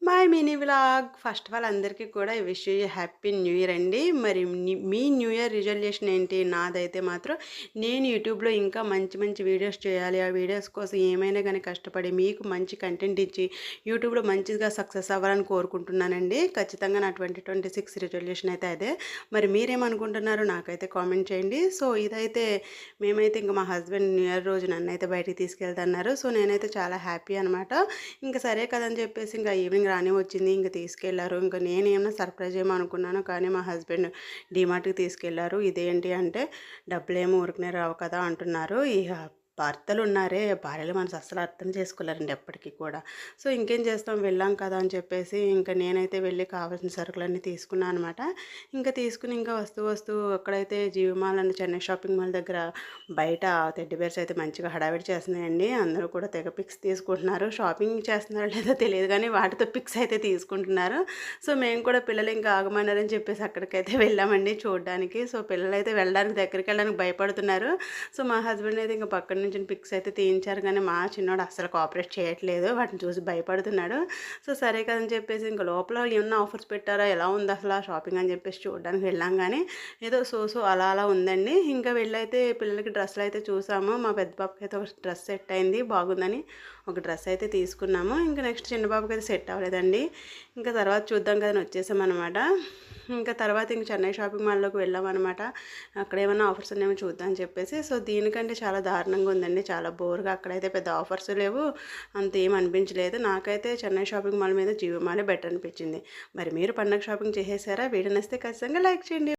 My mini vlog. First of all అందరికీ కూడా wish you happy new year అండి. మరి మీ న్యూ ఇయర్ రిజల్యూషన్ ఏంటి? నాదైతే మాత్రం నేను యూట్యూబ్లో ఇంకా మంచి మంచి వీడియోస్ చేయాలి. ఆ వీడియోస్ కోసం ఏమైనా కానీ కష్టపడి మీకు మంచి కంటెంట్ ఇచ్చి యూట్యూబ్లో మంచిగా సక్సెస్ అవ్వాలని కోరుకుంటున్నానండి. ఖచ్చితంగా నా 2026 రిజల్యూషన్ అయితే అదే. మరి మీరేమనుకుంటున్నారు నాకైతే కామెంట్ చేయండి. సో ఇదైతే మేమైతే ఇంకా మా హస్బెండ్ న్యూ ఇయర్ రోజు నన్నైతే బయటికి తీసుకెళ్తున్నారు. సో నేనైతే చాలా హ్యాపీ అనమాట. ఇంకా సరే కదని చెప్పేసి ఇంకా ఈవినింగ్ రానే వచ్చింది. ఇంక తీసుకెళ్లారు. ఇంక నేనేమన్నా సర్ప్రైజ్ ఏమో అనుకున్నాను. కానీ మా హస్బెండ్ డీమార్ట్‌కి తీసుకెళ్లారు. ఇదేంటి అంటే డబ్బులేమో ఊరికనే రావు కదా అంటున్నారు. ఇక భర్తలున్నారే, భార్యల మనసు అస్సలు అర్థం చేసుకోలేరండి ఎప్పటికి కూడా. సో ఇంకేం చేస్తాం, వెళ్ళాం కదా అని చెప్పేసి ఇంకా నేనైతే వెళ్ళి కావాల్సిన సరుకులన్నీ తీసుకున్నాను అనమాట. ఇంకా తీసుకుని ఇంకా వస్తూ అక్కడైతే GV mall and Chennai shopping mall దగ్గర బయట టెడ్డీ బేర్స్ అయితే మంచిగా హడావిడి చేస్తున్నాయండి. అందరూ కూడా తెగ పిక్స్ తీసుకుంటున్నారు. షాపింగ్ చేస్తున్నారో లేదో తెలియదు కానీ వాటితో పిక్స్ అయితే తీసుకుంటున్నారు. సో మేము కూడా పిల్లలు ఇంకా ఆగమన్నారని చెప్పేసి అక్కడికైతే వెళ్ళామండి చూడడానికి. సో పిల్లలైతే వెళ్ళడానికి దగ్గరికి వెళ్ళడానికి భయపడుతున్నారు. సో మా హస్బెండ్ అయితే ఇంకా పక్కన నుంచి పిక్స్ అయితే తీయించారు. కానీ మా చిన్నోడు అస్సలు కోఆపరేట్ చేయట్లేదు. వాటిని చూసి భయపడుతున్నాడు. సో సరే కదని చెప్పేసి ఇంకా లోపల ఏమన్నా ఆఫర్స్ పెట్టారా, ఎలా ఉంది అసలు ఆ షాపింగ్ అని చెప్పేసి చూడడానికి వెళ్ళాం. కానీ ఏదో సో అలా ఉందండి. ఇంకా వెళ్ళైతే పిల్లలకి డ్రెస్సులు అయితే చూసాము. మా పెద్ద బాబుకి అయితే ఒక డ్రెస్ సెట్ అయింది, బాగుందని ఒక డ్రెస్ అయితే తీసుకున్నాము. ఇంకా నెక్స్ట్ చిన్న బాబుకి అయితే సెట్ అవ్వలేదండి. ఇంకా తర్వాత చూద్దాం కదా అని వచ్చేసామన్నమాట. ఇంకా తర్వాత ఇంక చెన్నై షాపింగ్ మాల్లోకి వెళ్ళామన్నమాట. అక్కడ ఏమైనా ఆఫర్స్ ఉన్నాయేమో చూద్దాం అని చెప్పేసి. సో దీనికంటే చాలా దారుణంగా ఉందండి, చాలా బోర్గా. అక్కడైతే పెద్ద ఆఫర్స్ లేవు, అంత ఏం అనిపించలేదు. నాకైతే చెన్నై షాపింగ్ మాల్ మీద జీవో మాలే బెటర్ అనిపించింది. మరి మీరు పండగ షాపింగ్ చేసేసారా? వీడియో నచ్చితే ఖచ్చితంగా లైక్ చేయండి.